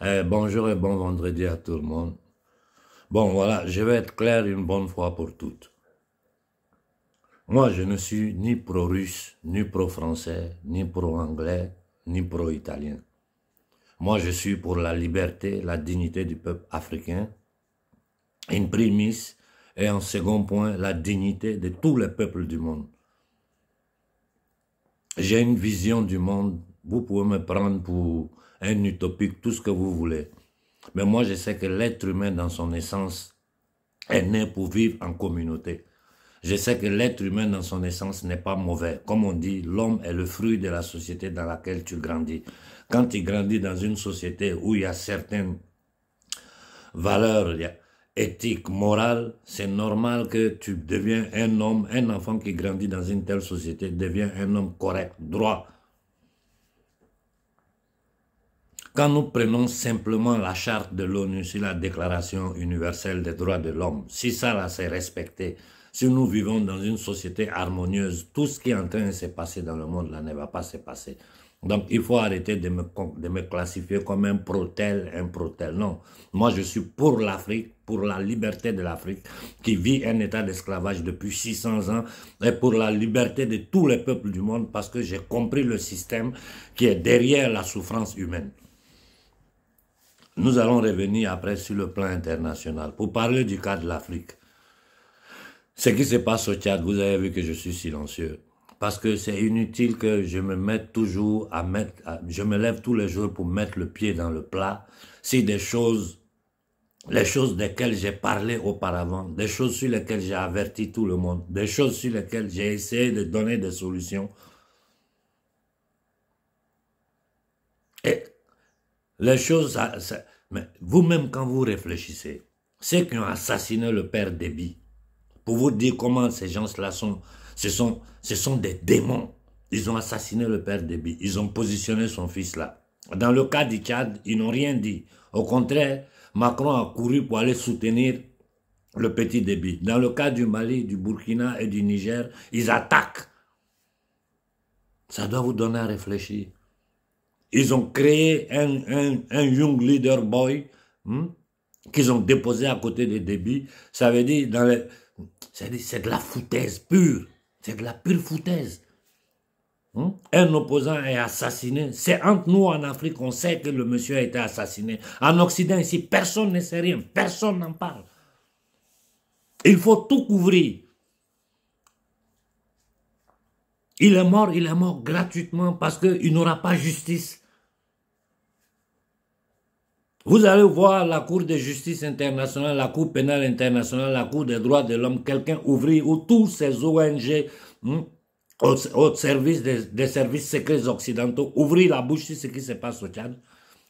Bonjour et bon vendredi à tout le monde. Bon, voilà, je vais être clair une bonne fois pour toutes. Moi, je ne suis ni pro-russe, ni pro-français, ni pro-anglais, ni pro-italien. Moi, je suis pour la liberté, la dignité du peuple africain, in primis, et en second point, la dignité de tous les peuples du monde. J'ai une vision du monde, vous pouvez me prendre pour un utopique, tout ce que vous voulez. Mais moi, je sais que l'être humain, dans son essence, est né pour vivre en communauté. Je sais que l'être humain dans son essence n'est pas mauvais. Comme on dit, l'homme est le fruit de la société dans laquelle tu grandis. Quand tu grandis dans une société où il y a certaines valeurs éthiques, morales, c'est normal que tu deviens un homme, un enfant qui grandit dans une telle société devient un homme correct, droit. Quand nous prenons simplement la charte de l'ONU sur la Déclaration universelle des droits de l'homme, si ça là c'est respecté, si nous vivons dans une société harmonieuse, tout ce qui est en train de se passer dans le monde là ne va pas se passer. Donc il faut arrêter de me classifier comme un pro-tel, un pro-tel. Non, moi je suis pour l'Afrique, pour la liberté de l'Afrique, qui vit un état d'esclavage depuis 600 ans, et pour la liberté de tous les peuples du monde, parce que j'ai compris le système qui est derrière la souffrance humaine. Nous allons revenir après sur le plan international pour parler du cas de l'Afrique. Ce qui se passe au Tchad, vous avez vu que je suis silencieux. Parce que c'est inutile que je me mette toujours je me lève tous les jours pour mettre le pied dans le plat. Si les choses desquelles j'ai parlé auparavant, des choses sur lesquelles j'ai averti tout le monde, des choses sur lesquelles j'ai essayé de donner des solutions. Et les choses, mais vous-même quand vous réfléchissez, ceux qui ont assassiné le père Déby, pour vous dire comment ces gens-là ce sont des démons. Ils ont assassiné le père Déby, ils ont positionné son fils là. Dans le cas du Tchad, ils n'ont rien dit. Au contraire, Macron a couru pour aller soutenir le petit Déby. Dans le cas du Mali, du Burkina et du Niger, ils attaquent. Ça doit vous donner à réfléchir. Ils ont créé un Young Leader Boy qu'ils ont déposé à côté de Déby. Ça veut dire, c'est de la foutaise pure. C'est de la pure foutaise. Un opposant est assassiné. C'est entre nous en Afrique qu'on sait que le monsieur a été assassiné. En Occident, ici, personne ne sait rien. Personne n'en parle. Il faut tout couvrir. Il est mort gratuitement parce qu'il n'aura pas justice. Vous allez voir la Cour de justice internationale, la Cour pénale internationale, la Cour des droits de l'homme, quelqu'un ouvrir, ou tous ces ONG au service des services secrets occidentaux, ouvrir la bouche sur ce qui se passe au Tchad.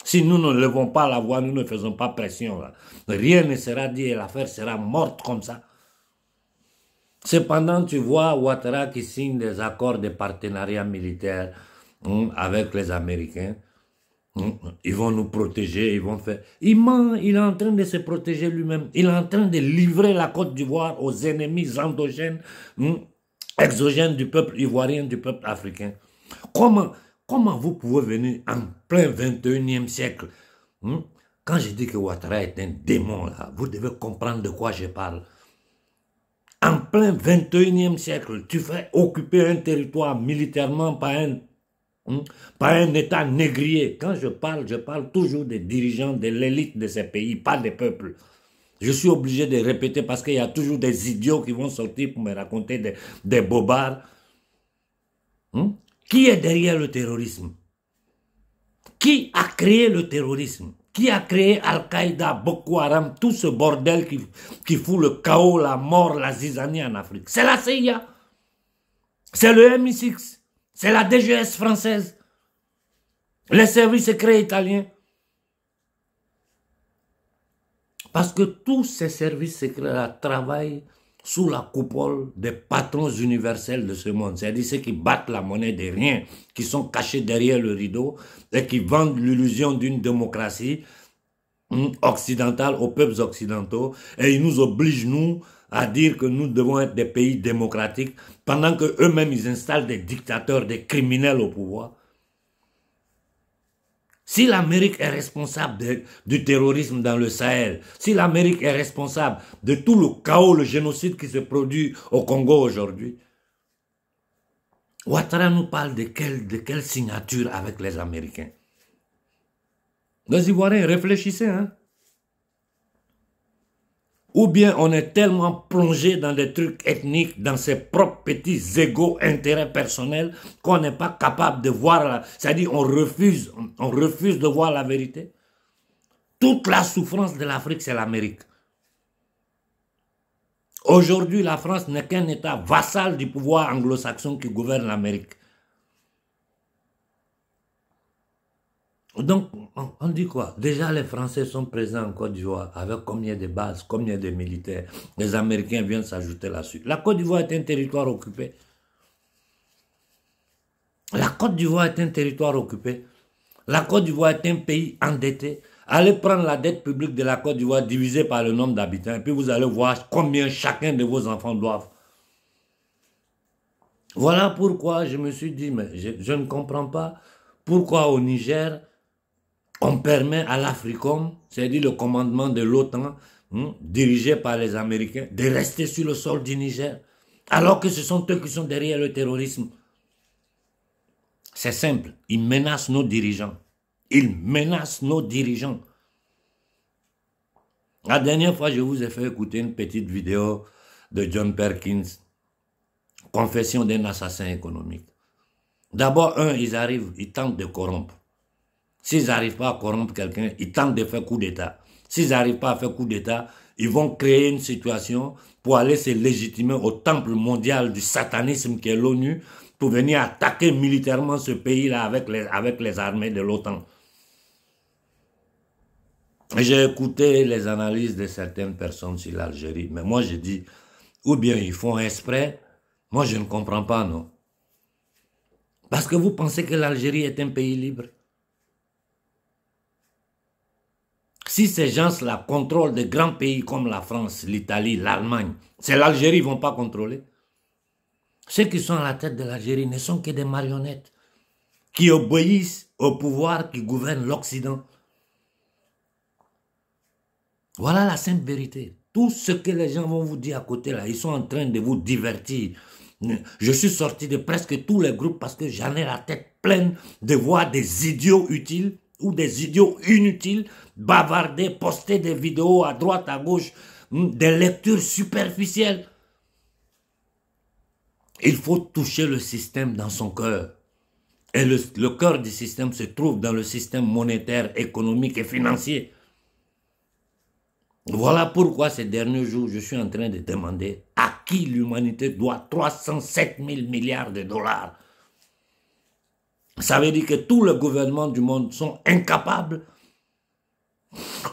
Si nous ne levons pas la voix, nous ne faisons pas pression, là, rien ne sera dit et l'affaire sera morte comme ça. Cependant, tu vois Ouattara qui signe des accords de partenariat militaire avec les Américains. Ils vont nous protéger, ils vont faire... Il ment, il est en train de se protéger lui-même. Il est en train de livrer la Côte d'Ivoire aux ennemis endogènes, exogènes du peuple ivoirien, du peuple africain. Comment vous pouvez venir en plein 21e siècle Quand je dis que Ouattara est un démon, là, vous devez comprendre de quoi je parle. En plein 21e siècle, tu fais occuper un territoire militairement par un État négrier. Quand je parle toujours des dirigeants de l'élite de ces pays, pas des peuples. Je suis obligé de répéter parce qu'il y a toujours des idiots qui vont sortir pour me raconter des bobards. Qui est derrière le terrorisme? Qui a créé le terrorisme? Qui a créé Al-Qaïda, Boko Haram, tout ce bordel qui fout le chaos, la mort, la zizanie en Afrique? C'est la CIA. C'est le MI6. C'est la DGS française, les services secrets italiens. Parce que tous ces services secrets-là travaillent sous la coupole des patrons universels de ce monde. C'est-à-dire ceux qui battent la monnaie de rien, qui sont cachés derrière le rideau et qui vendent l'illusion d'une démocratie occidentale aux peuples occidentaux. Et ils nous obligent, nous, à dire que nous devons être des pays démocratiques pendant qu'eux-mêmes ils installent des dictateurs, des criminels au pouvoir. Si l'Amérique est responsable du terrorisme dans le Sahel, si l'Amérique est responsable de tout le chaos, le génocide qui se produit au Congo aujourd'hui, Ouattara nous parle de quelle signature avec les Américains? Les Ivoiriens, réfléchissez, hein? Ou bien on est tellement plongé dans des trucs ethniques, dans ses propres petits égos, intérêts personnels, qu'on n'est pas capable de voir, c'est-à-dire on refuse de voir la vérité. Toute la souffrance de l'Afrique, c'est l'Amérique. Aujourd'hui, la France n'est qu'un État vassal du pouvoir anglo-saxon qui gouverne l'Amérique. Donc, on dit quoi? Déjà, les Français sont présents en Côte d'Ivoire avec combien de bases, combien de militaires. Les Américains viennent s'ajouter là-dessus. La Côte d'Ivoire est un territoire occupé. La Côte d'Ivoire est un territoire occupé. La Côte d'Ivoire est un pays endetté. Allez prendre la dette publique de la Côte d'Ivoire divisée par le nombre d'habitants et puis vous allez voir combien chacun de vos enfants doivent. Voilà pourquoi je me suis dit, mais je ne comprends pas pourquoi au Niger, on permet à l'Africom, c'est-à-dire le commandement de l'OTAN, dirigé par les Américains, de rester sur le sol du Niger, alors que ce sont eux qui sont derrière le terrorisme. C'est simple, ils menacent nos dirigeants. Ils menacent nos dirigeants. La dernière fois, je vous ai fait écouter une petite vidéo de John Perkins, Confession d'un assassin économique. D'abord, ils arrivent, ils tentent de corrompre. S'ils n'arrivent pas à corrompre quelqu'un, ils tentent de faire coup d'État. S'ils n'arrivent pas à faire coup d'État, ils vont créer une situation pour aller se légitimer au temple mondial du satanisme qui est l'ONU, pour venir attaquer militairement ce pays-là avec les armées de l'OTAN. J'ai écouté les analyses de certaines personnes sur l'Algérie, mais moi je dis, ou bien ils font exprès, moi je ne comprends pas, non. Parce que vous pensez que l'Algérie est un pays libre? Si ces gens-là contrôlent des grands pays comme la France, l'Italie, l'Allemagne, c'est l'Algérie, ils ne vont pas contrôler. Ceux qui sont à la tête de l'Algérie ne sont que des marionnettes qui obéissent au pouvoir qui gouverne l'Occident. Voilà la simple vérité. Tout ce que les gens vont vous dire à côté là, ils sont en train de vous divertir. Je suis sorti de presque tous les groupes parce que j'en ai la tête pleine de voir des idiots utiles ou des idiots inutiles bavarder, poster des vidéos à droite, à gauche, des lectures superficielles. Il faut toucher le système dans son cœur. Et le cœur du système se trouve dans le système monétaire, économique et financier. Voilà pourquoi ces derniers jours, je suis en train de demander à qui l'humanité doit 307 000 milliards de dollars. Ça veut dire que tous les gouvernements du monde sont incapables.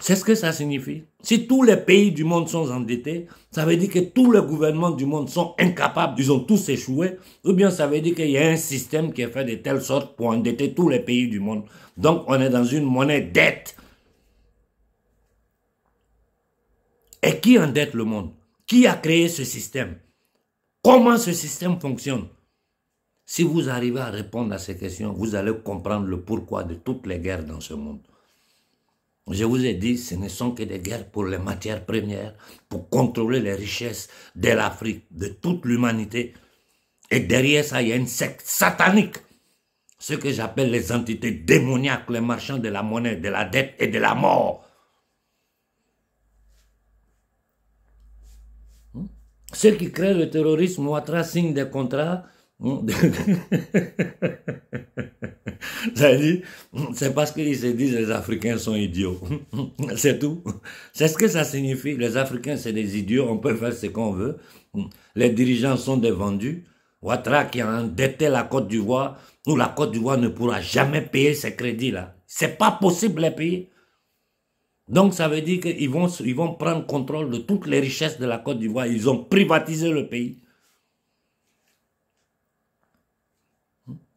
C'est ce que ça signifie. Si tous les pays du monde sont endettés, ça veut dire que tous les gouvernements du monde sont incapables, ils ont tous échoué, ou bien ça veut dire qu'il y a un système qui est fait de telle sorte pour endetter tous les pays du monde. Donc on est dans une monnaie dette. Et qui endette le monde? Qui a créé ce système? Comment ce système fonctionne? Si vous arrivez à répondre à ces questions, vous allez comprendre le pourquoi de toutes les guerres dans ce monde. Je vous ai dit, ce ne sont que des guerres pour les matières premières, pour contrôler les richesses de l'Afrique, de toute l'humanité. Et derrière ça, il y a une secte satanique. Ce que j'appelle les entités démoniaques, les marchands de la monnaie, de la dette et de la mort. Ceux qui créent le terrorisme, Ouattara signe des contrats. C'est parce qu'ils se disent les Africains sont idiots. C'est tout. C'est ce que ça signifie. Les Africains, c'est des idiots. On peut faire ce qu'on veut. Les dirigeants sont des vendus. Ouattara qui a endetté la Côte d'Ivoire, où la Côte d'Ivoire ne pourra jamais payer ces crédits-là. C'est pas possible de les payer. Donc ça veut dire qu'ils vont prendre contrôle de toutes les richesses de la Côte d'Ivoire. Ils ont privatisé le pays.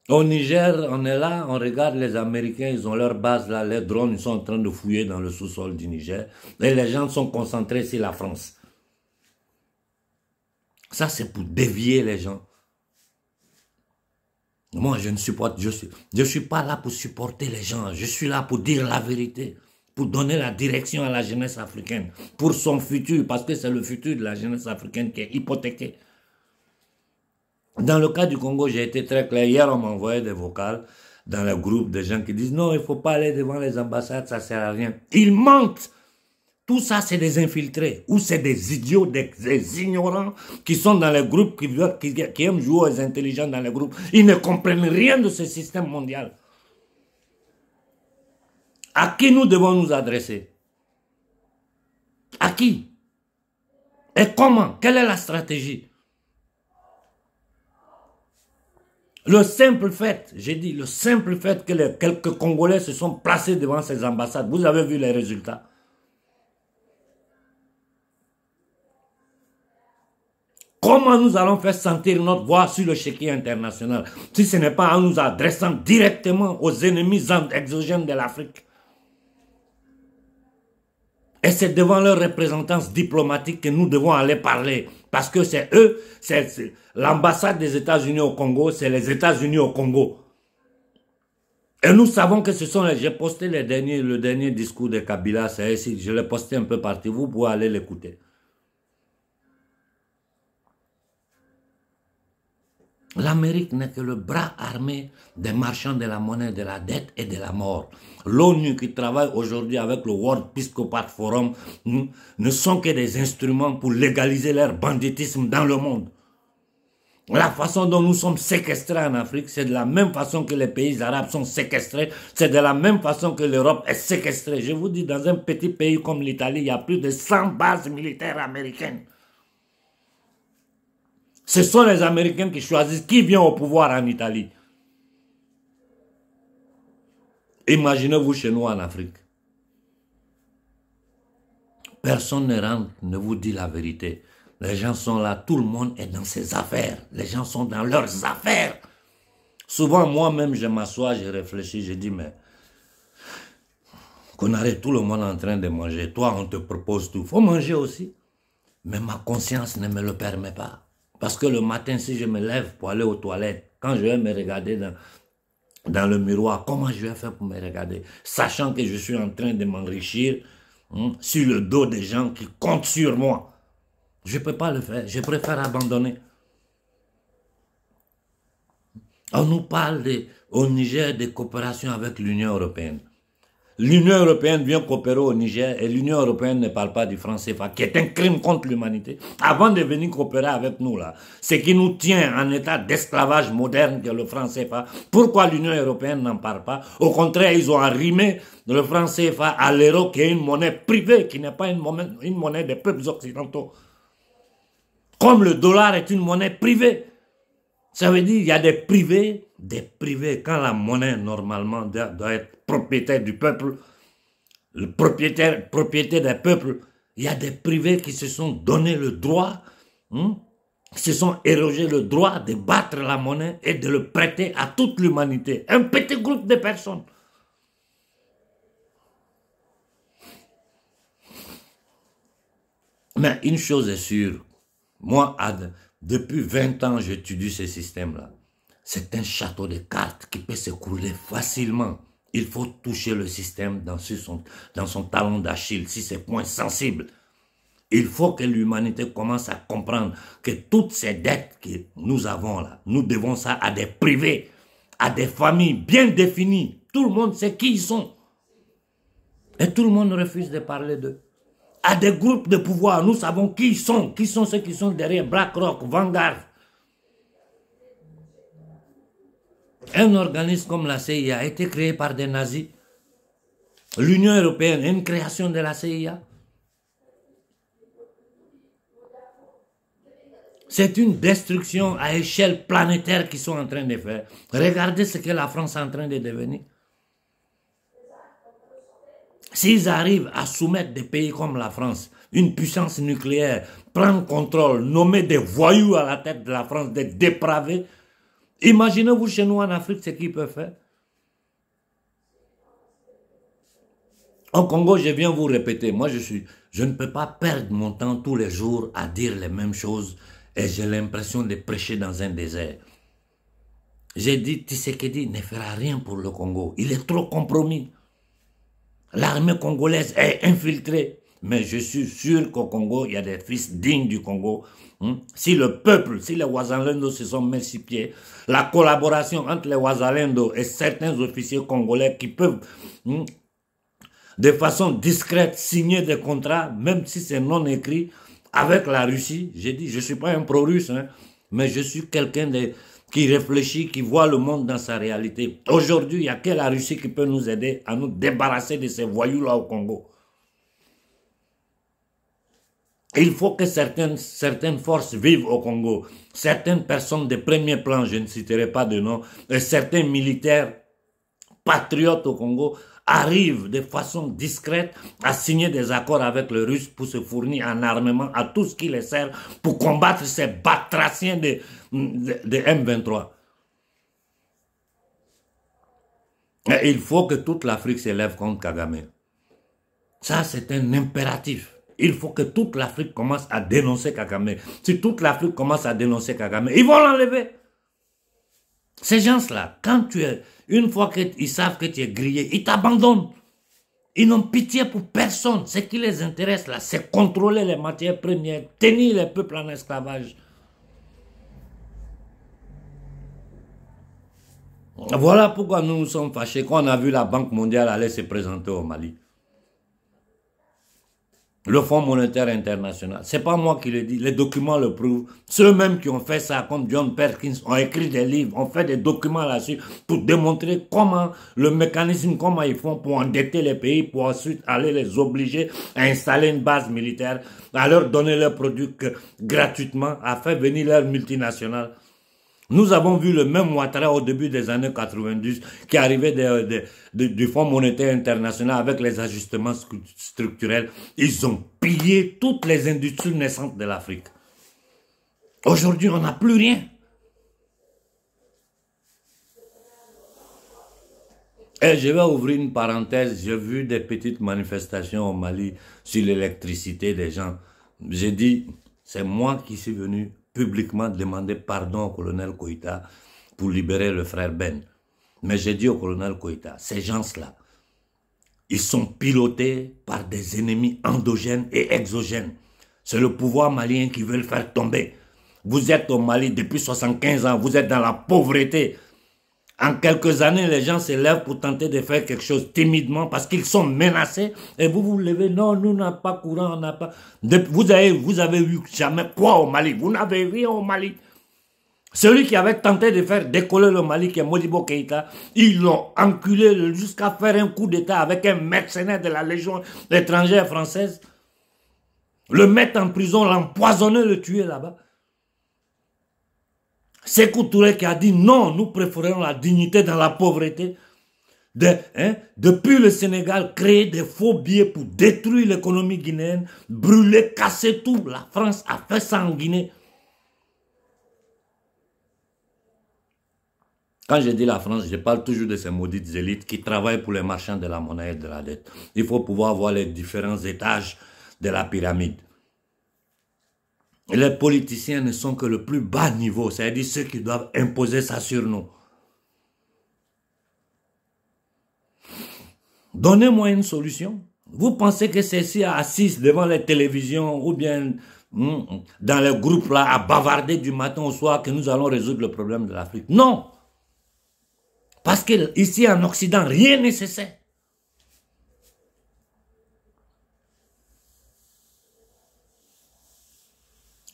Au Niger, on est là, on regarde les Américains, ils ont leur base là, les drones, ils sont en train de fouiller dans le sous-sol du Niger. Et les gens sont concentrés sur la France. Ça, c'est pour dévier les gens. Moi, je ne supporte, je suis pas là pour supporter les gens. Je suis là pour dire la vérité, pour donner la direction à la jeunesse africaine, pour son futur, parce que c'est le futur de la jeunesse africaine qui est hypothéqué. Dans le cas du Congo, j'ai été très clair. Hier, on m'a envoyé des vocales dans le groupe de gens qui disent non, il ne faut pas aller devant les ambassades, ça ne sert à rien. Ils mentent. Tout ça, c'est des infiltrés ou c'est des idiots, des ignorants qui sont dans les groupes, qui aiment jouer aux intelligents dans les groupes. Ils ne comprennent rien de ce système mondial. À qui nous devons nous adresser? À qui? Et comment? Quelle est la stratégie? Le simple fait, j'ai dit, le simple fait que quelques Congolais se sont placés devant ces ambassades, vous avez vu les résultats. Comment nous allons faire sentir notre voix sur le chéquier international si ce n'est pas en nous adressant directement aux ennemis exogènes de l'Afrique? Et c'est devant leurs représentants diplomatiques que nous devons aller parler. Parce que c'est eux, c'est l'ambassade des États-Unis au Congo, c'est les États-Unis au Congo. Et nous savons que ce sont les... J'ai posté le dernier discours de Kabila, c'est ici, je l'ai posté un peu partout, vous pouvez aller l'écouter. L'Amérique n'est que le bras armé des marchands de la monnaie, de la dette et de la mort. L'ONU qui travaille aujourd'hui avec le World Episcopal Forum ne sont que des instruments pour légaliser leur banditisme dans le monde. La façon dont nous sommes séquestrés en Afrique, c'est de la même façon que les pays arabes sont séquestrés, c'est de la même façon que l'Europe est séquestrée. Je vous dis, dans un petit pays comme l'Italie, il y a plus de 100 bases militaires américaines. Ce sont les Américains qui choisissent qui vient au pouvoir en Italie. Imaginez-vous chez nous en Afrique. Personne ne vous dit la vérité. Les gens sont là, tout le monde est dans ses affaires. Les gens sont dans leurs affaires. Souvent, moi-même, je m'assois, je réfléchis, je dis, mais qu'on arrête tout le monde en train de manger. Toi, on te propose tout. Il faut manger aussi. Mais ma conscience ne me le permet pas. Parce que le matin, si je me lève pour aller aux toilettes, quand je vais me regarder dans le miroir, comment je vais faire pour me regarder? Sachant que je suis en train de m'enrichir sur le dos des gens qui comptent sur moi. Je ne peux pas le faire, je préfère abandonner. On nous parle au Niger de coopération avec l'Union européenne. L'Union européenne vient coopérer au Niger et l'Union européenne ne parle pas du franc CFA, qui est un crime contre l'humanité. Avant de venir coopérer avec nous, là, ce qui nous tient en état d'esclavage moderne que le franc CFA, pourquoi l'Union européenne n'en parle pas? Au contraire, ils ont arrimé le franc CFA à l'euro, qui est une monnaie privée, qui n'est pas une monnaie des peuples occidentaux. Comme le dollar est une monnaie privée. Ça veut dire qu'il y a des privés, quand la monnaie normalement doit être propriétaire du peuple, propriété des peuples, il y a des privés qui se sont donné le droit, se sont érogés le droit de battre la monnaie et de le prêter à toute l'humanité. Un petit groupe de personnes. Mais une chose est sûre, moi, depuis 20 ans, j'étudie ce système-là. C'est un château de cartes qui peut s'écrouler facilement. Il faut toucher le système dans son talon d'Achille, si c'est point sensible. Il faut que l'humanité commence à comprendre que toutes ces dettes que nous avons là, nous devons ça à des privés, à des familles bien définies. Tout le monde sait qui ils sont. Et tout le monde refuse de parler d'eux. À des groupes de pouvoir, nous savons qui sont ceux qui sont derrière BlackRock, Vanguard. Un organisme comme la CIA a été créé par des nazis. L'Union européenne est une création de la CIA. C'est une destruction à échelle planétaire qu'ils sont en train de faire. Regardez ce que la France est en train de devenir. S'ils arrivent à soumettre des pays comme la France, une puissance nucléaire, prendre contrôle, nommer des voyous à la tête de la France, des dépravés, imaginez-vous chez nous en Afrique ce qu'ils peuvent faire. Au Congo, je viens vous répéter, moi je ne peux pas perdre mon temps tous les jours à dire les mêmes choses et j'ai l'impression de prêcher dans un désert. J'ai dit, Tshisekedi ne fera rien pour le Congo. Il est trop compromis. L'armée congolaise est infiltrée. Mais je suis sûr qu'au Congo, il y a des fils dignes du Congo. Si le peuple, si les Ouazalendo se sont multipliés, la collaboration entre les Ouazalendo et certains officiers congolais qui peuvent, de façon discrète, signer des contrats, même si c'est non écrit, avec la Russie. J'ai dit, je ne suis pas un pro-russe, mais je suis quelqu'un qui réfléchit, qui voit le monde dans sa réalité. Aujourd'hui, il n'y a que la Russie qui peut nous aider à nous débarrasser de ces voyous-là au Congo. Il faut que certaines forces vivent au Congo. Certaines personnes de premier plan, je ne citerai pas de nom, et certains militaires patriotes au Congo arrivent de façon discrète à signer des accords avec les Russes pour se fournir en armement à tout ce qui les sert pour combattre ces batraciens de M23. Et il faut que toute l'Afrique s'élève contre Kagame. Ça, c'est un impératif. Il faut que toute l'Afrique commence à dénoncer Kagame. Si toute l'Afrique commence à dénoncer Kagame, ils vont l'enlever. Ces gens-là, une fois qu'ils savent que tu es grillé, ils t'abandonnent. Ils n'ont pitié pour personne. Ce qui les intéresse là, c'est contrôler les matières premières, tenir les peuples en esclavage. Voilà pourquoi nous nous sommes fâchés quand on a vu la Banque mondiale aller se présenter au Mali. Le Fonds monétaire international. C'est pas moi qui le dis, les documents le prouvent. Ceux-mêmes qui ont fait ça, comme John Perkins, ont écrit des livres, ont fait des documents là-dessus pour démontrer comment le mécanisme, comment ils font pour endetter les pays, pour ensuite aller les obliger à installer une base militaire, à leur donner leurs produits gratuitement, à faire venir leurs multinationales. Nous avons vu le même Ouattara au début des années 90 qui arrivait du Fonds monétaire international avec les ajustements structurels. Ils ont pillé toutes les industries naissantes de l'Afrique. Aujourd'hui, on n'a plus rien. Et je vais ouvrir une parenthèse. J'ai vu des petites manifestations au Mali sur l'électricité des gens. J'ai dit, c'est moi qui suis venu publiquement demander pardon au colonel Koïta pour libérer le frère Ben. Mais j'ai dit au colonel Koïta, ces gens-là, ils sont pilotés par des ennemis endogènes et exogènes. C'est le pouvoir malien qui veut le faire tomber. Vous êtes au Mali depuis 75 ans, vous êtes dans la pauvreté. En quelques années, les gens se lèvent pour tenter de faire quelque chose timidement parce qu'ils sont menacés. Et vous vous levez, non, nous n'avons pas courant, on n'a pas... Vous avez eu jamais quoi au Mali? Vous n'avez rien au Mali. Celui qui avait tenté de faire décoller le Mali, qui est Modibo Keïta, ils l'ont enculé jusqu'à faire un coup d'État avec un mercenaire de la Légion étrangère française. Le mettre en prison, l'empoisonner, le tuer là-bas. Sékou Touré qui a dit non, nous préférons la dignité dans la pauvreté. Depuis le Sénégal, créer des faux billets pour détruire l'économie guinéenne, brûler, casser tout. La France a fait ça en Guinée. Quand je dis la France, je parle toujours de ces maudites élites qui travaillent pour les marchands de la monnaie et de la dette. Il faut pouvoir voir les différents étages de la pyramide. Et les politiciens ne sont que le plus bas niveau, c'est-à-dire ceux qui doivent imposer ça sur nous. Donnez-moi une solution. Vous pensez que ceux-ci assistent devant les télévisions ou bien dans les groupes là à bavarder du matin au soir que nous allons résoudre le problème de l'Afrique? Non. Parce qu'ici en Occident, rien n'est nécessaire.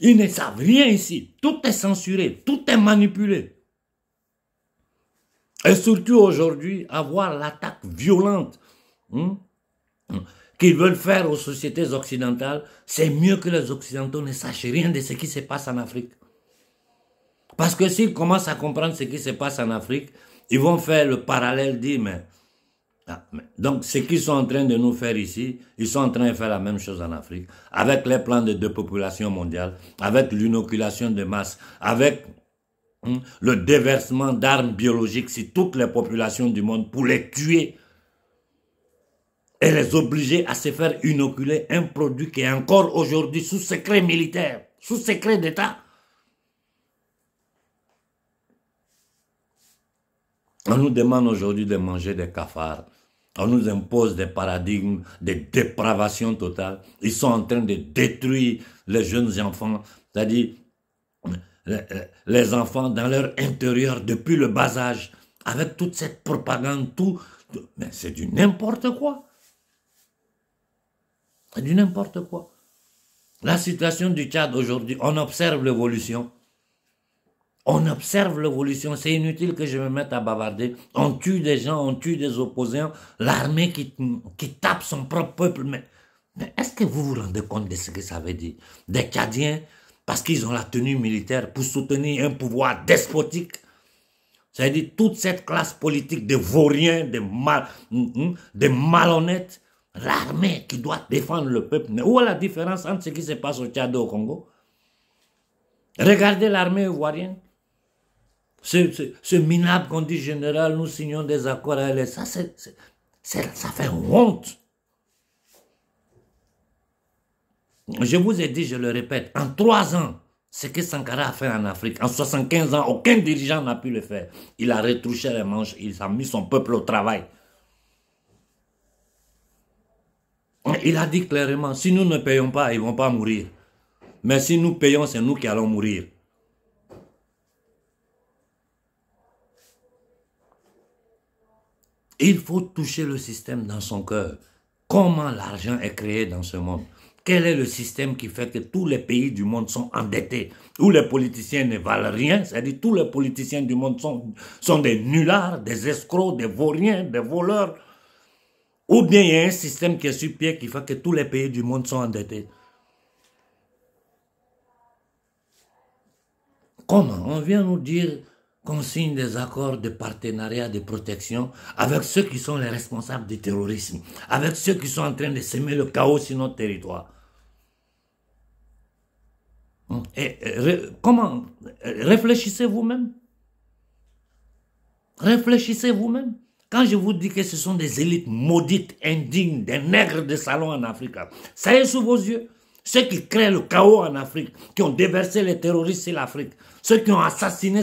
Ils ne savent rien ici. Tout est censuré, tout est manipulé. Et surtout aujourd'hui, avoir l'attaque violente qu'ils veulent faire aux sociétés occidentales, c'est mieux que les Occidentaux ne sachent rien de ce qui se passe en Afrique. Parce que s'ils commencent à comprendre ce qui se passe en Afrique, ils vont faire le parallèle, dire, donc, ce qu'ils sont en train de nous faire ici, ils sont en train de faire la même chose en Afrique, avec les plans de dépopulation mondiale, avec l'inoculation de masse, avec le déversement d'armes biologiques sur toutes les populations du monde pour les tuer et les obliger à se faire inoculer un produit qui est encore aujourd'hui sous secret militaire, sous secret d'État. On nous demande aujourd'hui de manger des cafards. On nous impose des paradigmes de dépravation totale. Ils sont en train de détruire les jeunes enfants, c'est-à-dire les enfants dans leur intérieur depuis le bas âge, avec toute cette propagande, mais c'est du n'importe quoi. C'est du n'importe quoi. La situation du Tchad aujourd'hui, on observe l'évolution. On observe l'évolution, c'est inutile que je me mette à bavarder. On tue des gens, on tue des opposants, l'armée qui tape son propre peuple. Mais est-ce que vous vous rendez compte de ce que ça veut dire? Des Tchadiens, parce qu'ils ont la tenue militaire pour soutenir un pouvoir despotique. C'est-à-dire toute cette classe politique de vauriens, de malhonnêtes, l'armée qui doit défendre le peuple. Mais où est la différence entre ce qui se passe au Tchad et au Congo? Regardez l'armée ivoirienne. Ce minable qu'on dit général, nous signons des accords à elle. Ça fait honte. Je vous ai dit, je le répète, en 3 ans, ce que Sankara a fait en Afrique, en 75 ans, aucun dirigeant n'a pu le faire. Il a retrouché les manches, il a mis son peuple au travail. Il a dit clairement, si nous ne payons pas, ils ne vont pas mourir. Mais si nous payons, c'est nous qui allons mourir. Il faut toucher le système dans son cœur. Comment l'argent est créé dans ce monde? Quel est le système qui fait que tous les pays du monde sont endettés, où les politiciens ne valent rien, c'est-à-dire tous les politiciens du monde sont des nullards, des escrocs, des vauriens, des voleurs, ou bien il y a un système qui est sur pied qui fait que tous les pays du monde sont endettés. Comment? On vient nous dire qu'on signe des accords de partenariat, de protection avec ceux qui sont les responsables du terrorisme, avec ceux qui sont en train de semer le chaos sur notre territoire. Comment? Réfléchissez vous-même. Réfléchissez vous-même. Quand je vous dis que ce sont des élites maudites, indignes, des nègres de salon en Afrique, ça est sous vos yeux. Ceux qui créent le chaos en Afrique, qui ont déversé les terroristes sur l'Afrique, ceux qui ont assassiné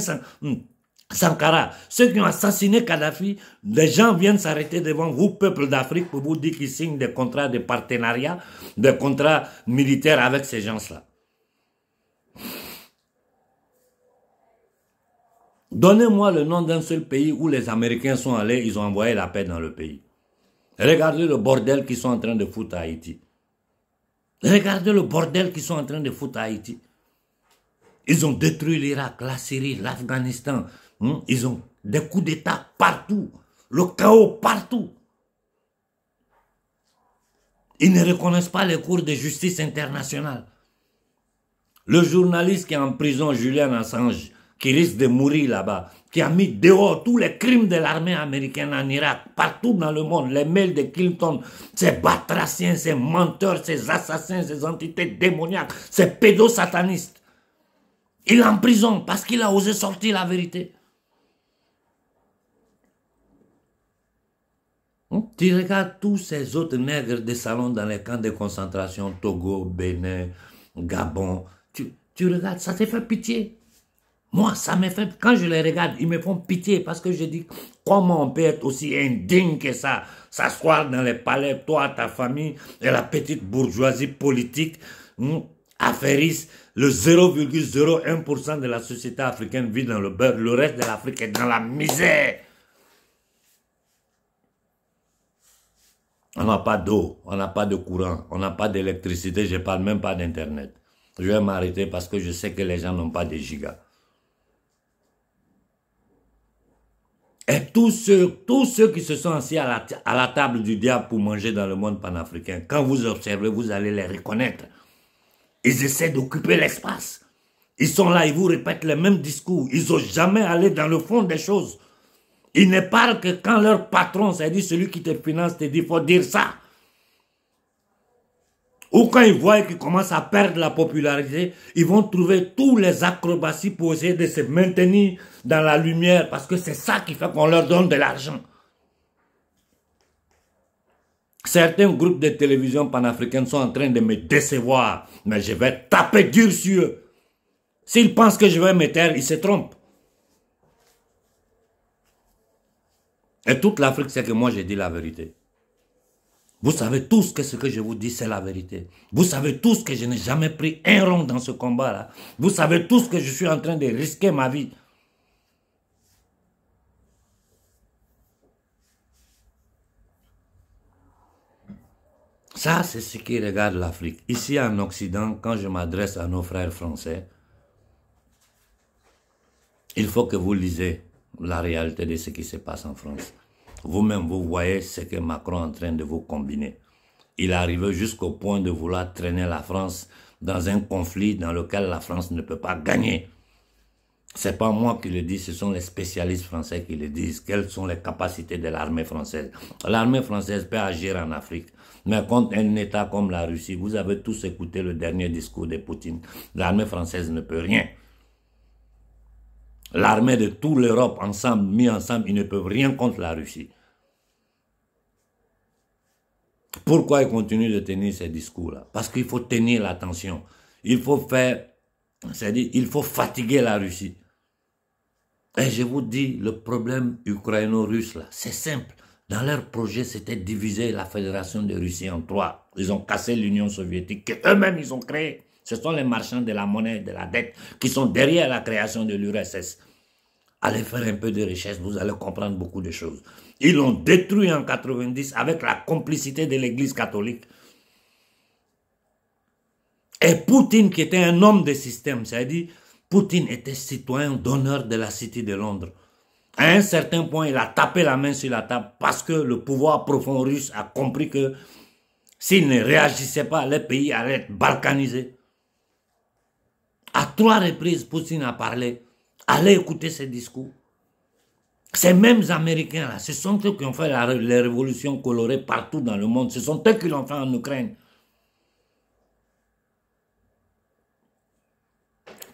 Sankara, ceux qui ont assassiné Kadhafi, les gens viennent s'arrêter devant vous, peuple d'Afrique, pour vous dire qu'ils signent des contrats de partenariat, des contrats militaires avec ces gens-là. Donnez-moi le nom d'un seul pays où les Américains sont allés, ils ont envoyé la paix dans le pays. Regardez le bordel qu'ils sont en train de foutre à Haïti. Regardez le bordel qu'ils sont en train de foutre à Haïti. Ils ont détruit l'Irak, la Syrie, l'Afghanistan. Ils ont des coups d'État partout. Le chaos partout. Ils ne reconnaissent pas les cours de justice internationale. Le journaliste qui est en prison, Julian Assange, qui risque de mourir là-bas, qui a mis dehors tous les crimes de l'armée américaine en Irak, partout dans le monde, les mails de Clinton, ces batraciens, ces menteurs, ces assassins, ces entités démoniaques, ces pédosatanistes. Il est en prison parce qu'il a osé sortir la vérité. Tu regardes tous ces autres nègres de salon dans les camps de concentration, Togo, Bénin, Gabon, tu regardes, ça te fait pitié. Moi, ça me fait, quand je les regarde, ils me font pitié parce que je dis, comment on peut être aussi indigne que ça, s'asseoir dans les palais, toi, ta famille et la petite bourgeoisie politique, affairiste, le 0,01% de la société africaine vit dans le beurre, le reste de l'Afrique est dans la misère. On n'a pas d'eau, on n'a pas de courant, on n'a pas d'électricité, je ne parle même pas d'internet. Je vais m'arrêter parce que je sais que les gens n'ont pas de gigas. Et tous ceux qui se sont assis à la table du diable pour manger dans le monde panafricain, quand vous observez, vous allez les reconnaître. Ils essaient d'occuper l'espace. Ils sont là, ils vous répètent les mêmes discours. Ils n'osent jamais aller dans le fond des choses. Ils ne parlent que quand leur patron, c'est-à-dire celui qui te finance, te dit, il faut dire ça. Ou quand ils voient qu'ils commencent à perdre la popularité, ils vont trouver tous les acrobaties pour essayer de se maintenir dans la lumière, parce que c'est ça qui fait qu'on leur donne de l'argent. Certains groupes de télévision panafricaines sont en train de me décevoir, mais je vais taper dur sur eux. S'ils pensent que je vais me taire, ils se trompent. Et toute l'Afrique sait que moi j'ai dit la vérité. Vous savez tous que ce que je vous dis, c'est la vérité. Vous savez tous que je n'ai jamais pris un rond dans ce combat-là. Vous savez tous que je suis en train de risquer ma vie. Ça, c'est ce qui regarde l'Afrique. Ici en Occident, quand je m'adresse à nos frères français, il faut que vous lisez la réalité de ce qui se passe en France. Vous-même, vous voyez ce que Macron est en train de vous combiner. Il est arrivé jusqu'au point de vouloir traîner la France dans un conflit dans lequel la France ne peut pas gagner. Ce n'est pas moi qui le dis, ce sont les spécialistes français qui le disent. Quelles sont les capacités de l'armée française? L'armée française peut agir en Afrique. Mais contre un État comme la Russie, vous avez tous écouté le dernier discours de Poutine. L'armée française ne peut rien. L'armée de toute l'Europe ensemble, mis ensemble, ils ne peuvent rien contre la Russie. Pourquoi ils continuent de tenir ces discours-là? Parce qu'il faut tenir l'attention. Il faut faire, c'est-à-dire, il faut fatiguer la Russie. Et je vous dis, le problème ukraino-russe, là, c'est simple. Dans leur projet, c'était diviser la Fédération de Russie en trois. Ils ont cassé l'Union soviétique, qu'eux-mêmes, ils ont créée. Ce sont les marchands de la monnaie et de la dette qui sont derrière la création de l'URSS. Allez faire un peu de recherche, vous allez comprendre beaucoup de choses. Ils l'ont détruit en 90 avec la complicité de l'Église catholique. Et Poutine, qui était un homme de système, c'est-à-dire, Poutine était citoyen d'honneur de la Cité de Londres. À un certain point, il a tapé la main sur la table parce que le pouvoir profond russe a compris que s'il ne réagissait pas, les pays allaient être balkanisés. À 3 reprises, Poutine a parlé. Allez écouter ses discours. Ces mêmes Américains-là, ce sont eux qui ont fait les révolutions colorées partout dans le monde. Ce sont eux qui l'ont fait en Ukraine.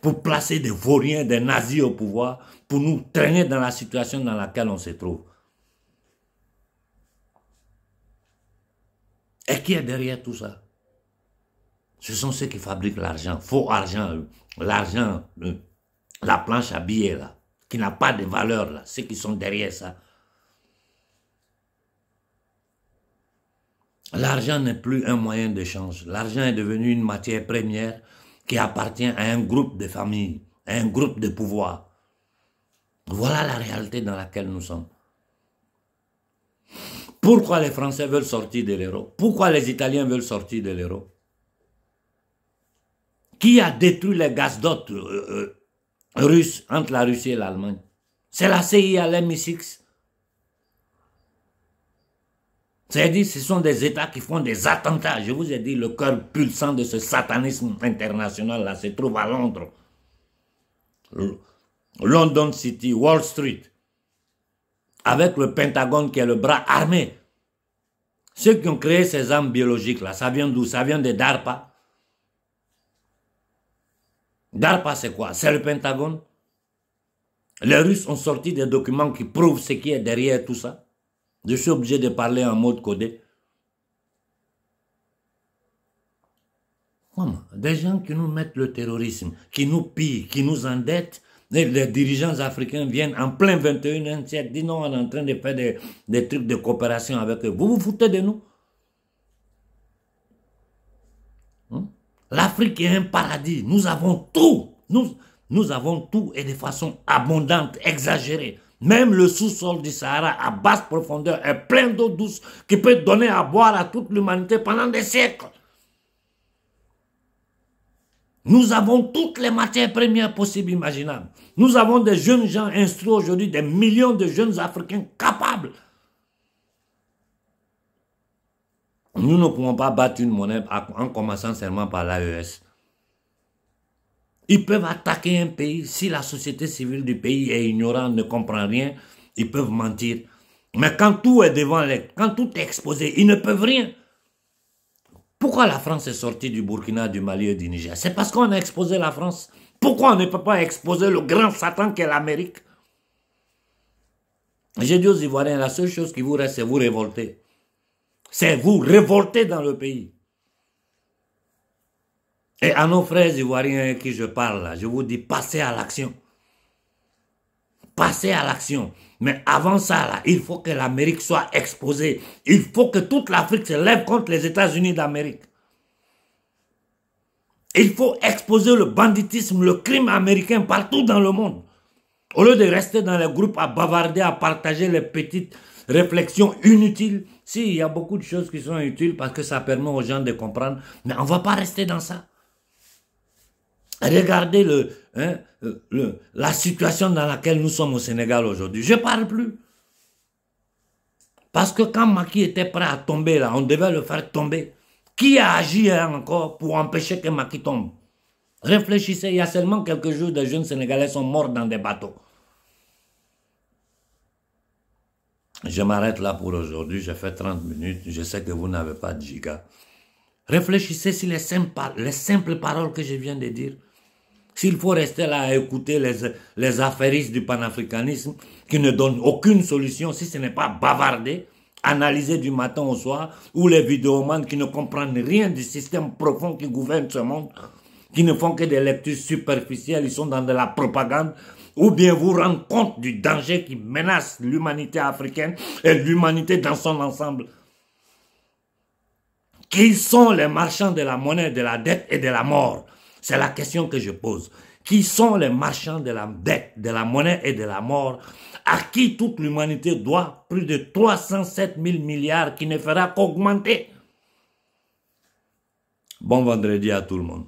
Pour placer des vauriens, des nazis au pouvoir, pour nous traîner dans la situation dans laquelle on se trouve. Et qui est derrière tout ça? Ce sont ceux qui fabriquent l'argent, faux argent, l'argent, la planche à billets, là, qui n'a pas de valeur, là, ceux qui sont derrière ça. L'argent n'est plus un moyen d'échange. L'argent est devenu une matière première qui appartient à un groupe de familles, à un groupe de pouvoir. Voilà la réalité dans laquelle nous sommes. Pourquoi les Français veulent sortir de l'euro? Pourquoi les Italiens veulent sortir de l'euro? Qui a détruit les gazoducs russes entre la Russie et l'Allemagne? C'est la CIA, l'MI6. C'est-à-dire, ce sont des États qui font des attentats. Je vous ai dit, le cœur pulsant de ce satanisme international-là se trouve à Londres. London City, Wall Street. Avec le Pentagone qui est le bras armé. Ceux qui ont créé ces armes biologiques-là, ça vient d'où? Ça vient de DARPA. DARPA, c'est quoi? C'est le Pentagone. Les Russes ont sorti des documents qui prouvent ce qui est derrière tout ça. Je suis obligé de parler en mode codé. Comment? Des gens qui nous mettent le terrorisme, qui nous pillent, qui nous endettent. Les dirigeants africains viennent en plein 21e siècle, disent non, on est en train de faire des trucs de coopération avec eux. Vous vous foutez de nous? L'Afrique est un paradis. Nous avons tout. Nous avons tout et de façon abondante, exagérée. Même le sous-sol du Sahara à basse profondeur est plein d'eau douce qui peut donner à boire à toute l'humanité pendant des siècles. Nous avons toutes les matières premières possibles, imaginables. Nous avons des jeunes gens instruits aujourd'hui, des millions de jeunes Africains capables. Nous ne pouvons pas battre une monnaie en commençant seulement par l'AES. Ils peuvent attaquer un pays. Si la société civile du pays est ignorante, ne comprend rien, ils peuvent mentir. Mais quand tout est devant les... Quand tout est exposé, ils ne peuvent rien. Pourquoi la France est sortie du Burkina, du Mali et du Niger? C'est parce qu'on a exposé la France. Pourquoi on ne peut pas exposer le grand Satan qu'est l'Amérique? J'ai dit aux Ivoiriens, la seule chose qui vous reste, c'est vous révolter. C'est vous révolter dans le pays. Et à nos frères ivoiriens à qui je parle là, je vous dis, passez à l'action. Passez à l'action. Mais avant ça, là, il faut que l'Amérique soit exposée. Il faut que toute l'Afrique se lève contre les États-Unis d'Amérique. Il faut exposer le banditisme, le crime américain partout dans le monde. Au lieu de rester dans les groupes à bavarder, à partager les petites réflexions inutiles. Si, il y a beaucoup de choses qui sont utiles parce que ça permet aux gens de comprendre. Mais on ne va pas rester dans ça. Regardez la situation dans laquelle nous sommes au Sénégal aujourd'hui. Je ne parle plus. Parce que quand Macky était prêt à tomber, là, on devait le faire tomber. Qui a agi encore pour empêcher que Macky tombe? Réfléchissez, il y a seulement quelques jours, des jeunes Sénégalais sont morts dans des bateaux. Je m'arrête là pour aujourd'hui, j'ai fait 30 minutes, je sais que vous n'avez pas de giga. Réfléchissez sur les simples paroles que je viens de dire. S'il faut rester là à écouter les affairistes du panafricanisme qui ne donnent aucune solution, si ce n'est pas bavarder, analyser du matin au soir, ou les vidéomans qui ne comprennent rien du système profond qui gouverne ce monde, qui ne font que des lectures superficielles, ils sont dans de la propagande, ou bien vous rendre compte du danger qui menace l'humanité africaine et l'humanité dans son ensemble. Qui sont les marchands de la monnaie, de la dette et de la mort? C'est la question que je pose. Qui sont les marchands de la dette, de la monnaie et de la mort, à qui toute l'humanité doit plus de 307 000 milliards qui ne fera qu'augmenter? Bon vendredi à tout le monde.